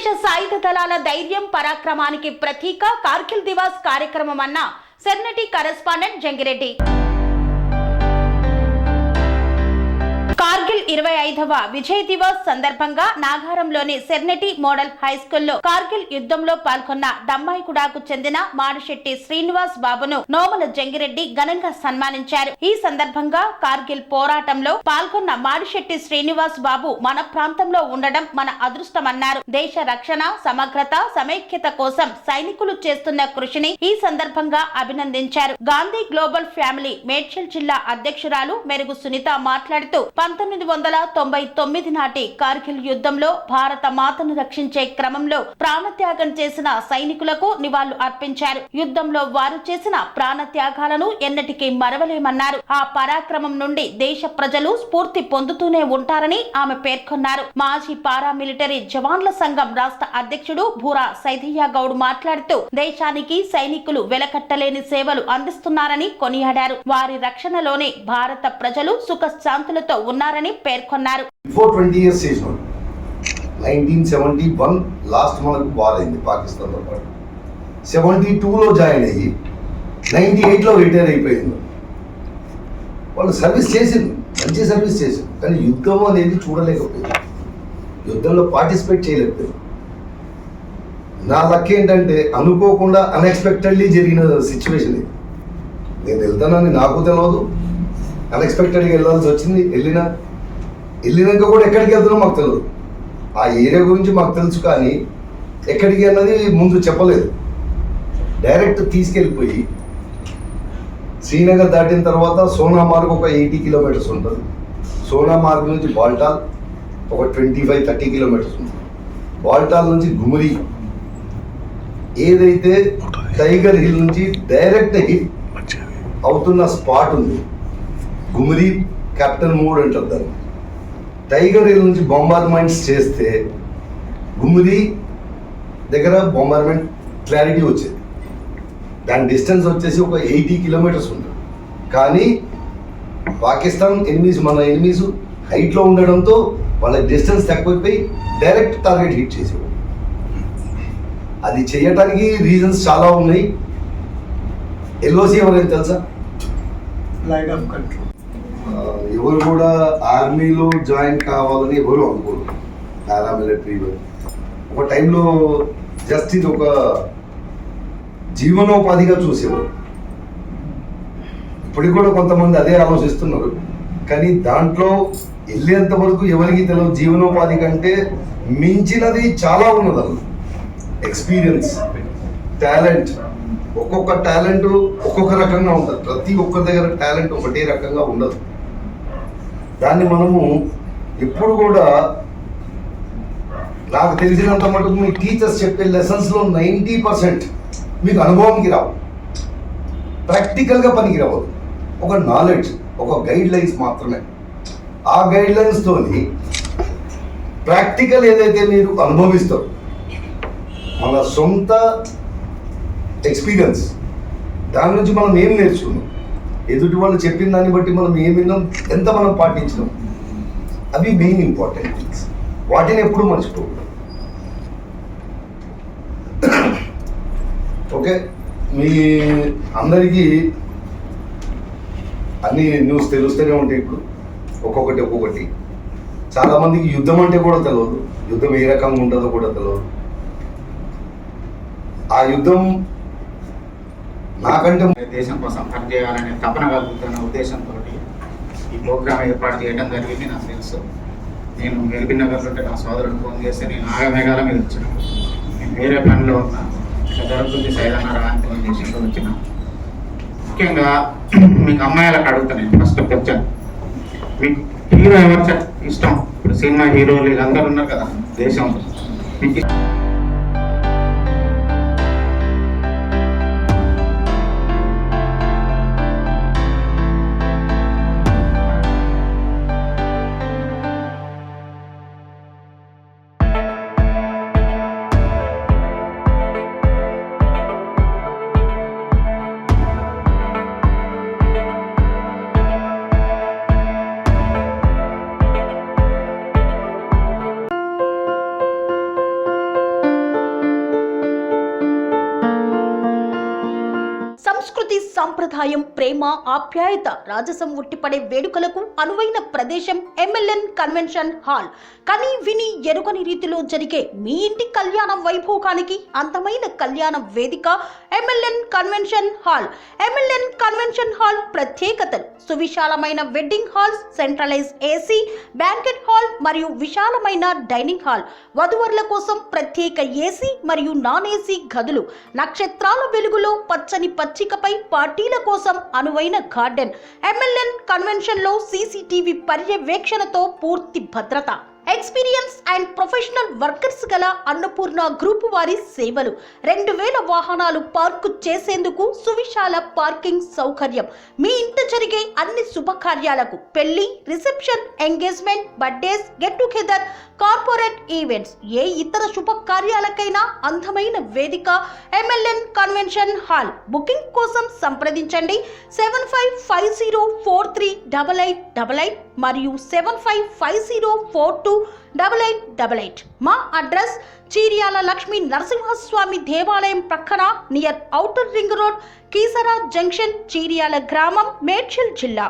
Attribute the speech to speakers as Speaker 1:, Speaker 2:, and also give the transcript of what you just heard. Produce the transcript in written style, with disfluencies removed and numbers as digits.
Speaker 1: దేశ సాయుధ దళాల ధైర్యం పరాక్రమానికి ప్రతీక కార్గిల్ దివాస్ కార్యక్రమం అన్న సెర్నటి కరెస్పాండెంట్ జంగిరెడ్డి. కార్గిల్ 25వ విజయ్ దివస్ సందర్భంగా నాగారంలోని సెర్నటి మోడల్ హై స్కూల్లో కార్గిల్ యుద్ధంలో పాల్గొన్న దమ్మాయిగూడకు చెందిన మాడిశెట్టి శ్రీనివాస్ బాబును నోముల జంగిరెడ్డి ఘనంగా సన్మానించారు. ఈ సందర్భంగా కార్గిల్ పోరాటంలో పాల్గొన్న మాడిశెట్టి శ్రీనివాస్ బాబు మన ప్రాంతంలో ఉండడం మన అదృష్టమన్నారు. దేశ రక్షణ, సమగ్రత, సమైక్యత కోసం సైనికులు చేస్తున్న కృషిని ఈ సందర్భంగా అభినందించారు. గాంధీ గ్లోబల్ ఫ్యామిలీ మేడ్చల్ జిల్లా అధ్యక్షురాలు మెరుగు సునీత మాట్లాడుతూ 1999 నాటి కార్గిల్ యుద్ధంలో భారత మాతను రక్షించే క్రమంలో ప్రాణత్యాగం చేసిన సైనికులకు నివాళులు అర్పించారు. యుద్ధంలో వారు చేసిన ప్రాణత్యాగాలను ఎన్నటికీ మరవలేమన్నారు. ఆ పరాక్రమం నుండి దేశ ప్రజలు స్ఫూర్తి పొందుతూనే ఉంటారని ఆమె పేర్కొన్నారు. మాజీ పారామిలిటరీ జవాన్ల సంఘం రాష్ట్ర అధ్యక్షుడు భూరా సైదయ్య గౌడ్ మాట్లాడుతూ దేశానికి సైనికులు వెలకట్టలేని సేవలు అందిస్తున్నారని కొనియాడారు. వారి రక్షణలోనే భారత ప్రజలు సుఖశాంతులతో ఉన్నారని పేర్కొన్నారు.
Speaker 2: Before 20 years చేసిన 1971 లాస్ట్ మనకు వార్ అయింది పాకిస్తాన్ తో పాటు. 72లో జాయిన్ అయ్యి 98లో రిటైర్ అయిపోయింది. వాళ్ళు సర్వీస్ చేసింది, మంచి సర్వీస్ చేసింది, కానీ యుద్ధం అనేది చూడలేకపోయింది, యుద్ధంలో పార్టిసిపేట్ చేయలేకపోయింది. నా లక్ ఏంటంటే అనుకోకుండా అన్ఎక్స్పెక్టెడ్లీ జరిగిన సిచ్యువేషన్ ఇది. నేను వెళ్తానని నాకు తెలియదు, అన్ఎక్స్పెక్టెడ్గా వెళ్ళాల్సి వచ్చింది. వెళ్ళినాక కూడా ఎక్కడికి వెళ్తున్నా మాకు తెలియదు. ఆ ఏరియా గురించి మాకు తెలుసు, కానీ ఎక్కడికి అన్నది ముందు చెప్పలేదు. డైరెక్ట్ తీసుకెళ్ళిపోయి శ్రీనగర్ దాటిన తర్వాత సోనామార్గ్ ఒక 80 కిలోమీటర్స్ ఉంటుంది. సోనామార్గ్ నుంచి బాల్టాల్ ఒక 25-30 కిలోమీటర్స్ ఉంటుంది. బాల్టాల్ నుంచి గుమరి, ఏదైతే టైగర్ హిల్ నుంచి డైరెక్ట్ హిట్ అవుతున్న స్పాట్ ఉంది గుమరి క్యాపిటల్ మోడ్ అంటారు దాన్ని. టైగర్ హిల్ నుంచి బాంబార్మెంట్స్ చేస్తే గుమరి దగ్గర బాంబార్మెంట్ క్లారిటీ వచ్చేది. దాని డిస్టెన్స్ వచ్చేసి ఒక 80 కిలోమీటర్స్ ఉంటుంది. కానీ పాకిస్తాన్ ఎనిమీస్, మన ఎనిమీస్ హైట్లో ఉండడంతో వాళ్ళ డిస్టెన్స్ తక్కువైపోయి డైరెక్ట్ టార్గెట్ హిట్ చేసేవాడు. అది చేయటానికి రీజన్స్ చాలా ఉన్నాయి. ఎల్ఓసి ఎవరైనా తెలుసా?
Speaker 3: Line of control.
Speaker 2: ఎవరు కూడా ఆర్మీలో జాయిన్ కావాలని ఎవరు అనుకోరు. పారామిలిటరీ ఒక టైంలో జస్ట్ ఇది ఒక జీవనోపాధిగా చూసేవారు. ఇప్పటికి కూడా కొంతమంది అదే ఆలోచిస్తున్నారు, కానీ దాంట్లో వెళ్ళేంత వరకు ఎవరికి తెలియదు. జీవనోపాధి కంటే మించినది చాలా ఉన్నది. అలా ఎక్స్పీరియన్స్, టాలెంట్, ఒక్కొక్క టాలెంట్ ఒక్కొక్క రకంగా ఉంటుంది. ప్రతి ఒక్కరి దగ్గర టాలెంట్ ఒకటే రకంగా ఉండదు. దాన్ని మనము ఎప్పుడు కూడా, నాకు తెలిసినంత మటుకు మీ టీచర్స్ చెప్పే లెసన్స్లో 90% మీకు అనుభవంకి రావు, ప్రాక్టికల్గా పనికి రావు. ఒక నాలెడ్జ్, ఒక గైడ్ లైన్స్ మాత్రమే. ఆ గైడ్ లైన్స్తోని ప్రాక్టికల్ ఏదైతే మీరు అనుభవిస్తారో, మన సొంత ఎక్స్పీరియన్స్, దాని నుంచి మనం ఏం నేర్చుకున్నాం, ఎదుటి వాళ్ళు చెప్పిన దాన్ని బట్టి మనం ఏం విన్నాం, ఎంత మనం పాటించినాం, అవి మెయిన్ ఇంపార్టెంట్ థింగ్స్. వాటిని ఎప్పుడూ మర్చిపోకూడదు. ఓకే, మీ అందరికీ అన్ని న్యూస్ తెలుస్తూనే ఉంటాయి. ఇప్పుడు ఒక్కొక్కటి చాలామందికి యుద్ధం అంటే కూడా తెలియదు, యుద్ధం ఏ రకంగా ఉంటుందో కూడా తెలియదు. ఆ యుద్ధం నాకంటే
Speaker 3: దేశం కోసం పనిచేయాలనే తపన కలుగుతున్న ఉద్దేశంతో ఈ ప్రోగ్రామ్ ఏర్పాటు చేయడం జరిగింది. నాకు తెలుసు. నేను గెలిపిన నగర్లో నా సోదరుడు ఫోన్ చేస్తే నేను ఆగమేఘాల మీద వచ్చాను. నేను వేరే పనిలో ఉన్నా, ఇట్లా జరుగుతుంది సైదన్న రా అని ఫోన్ చేసి వచ్చిన. ముఖ్యంగా మీకు అమ్మాయిలకు అడుగుతాను నేను ఫస్ట్ వచ్చాను, మీకు హీరో ఎవరు ఇష్టం? ఇప్పుడు సినిమా హీరోలు వీళ్ళందరూ ఉన్నారు కదా దేశంలో, మీకు
Speaker 1: సంస్కృతి సంప్రదాయం, ప్రేమ, ఆప్యాయత, రాజసం ఉట్టిపడే వేడుకలకు అనువైన ప్రదేశం MLN కన్వెన్షన్ హాల్. కని విని ఎరుగని రీతిలో జరిగే మీ ఇంటి కళ్యాణ వైభోగానికి అందమైన కళ్యాణ వేదిక MLN convention hall. MLN convention hall ప్రత్యేకతలు: సువిశాలమైన wedding halls, centralised AC, banquet hall మరియు విశాలమైన డైనింగ్ హాల్, వధువరుల కోసం ప్రత్యేక AC మరియు నాన్ AC గదులు, నక్షత్రాల వెలుగులో పచ్చని పచ్చికపై పార్టీల కోసం అనువైన గార్డెన్. MLN కన్వెన్షన్ లో CCTV పర్యవేక్షణతో పూర్తి భద్రత. ఎక్స్పీరియన్స్ అండ్ ప్రొఫెషనల్ వర్కర్స్ గల అన్నపూర్ణ గ్రూప్ వారి సేవలు. 2000 వాహనాలు పార్కు చేసేందుకు సువిశాల పార్కింగ్ సౌకర్యం. మీ ఇంట జరిగే అన్ని శుభకార్యాలకు, పెళ్లి, reception, engagement, birthdays, get together, corporate events, ఏ ఇతర శుభకార్యాలకైనా అందమైన వేదిక MLN కన్వెన్షన్ హాల్. బుకింగ్ కోసం సంప్రదించండి 7550438888 మరియు 7550428888. మా అడ్రస్ చీర్యాల లక్ష్మీ నరసింహస్వామి దేవాలయం ప్రక్కన, near outer ring road, Keesara junction, Cheeryal గ్రామం, మేడ్చల్ జిల్లా.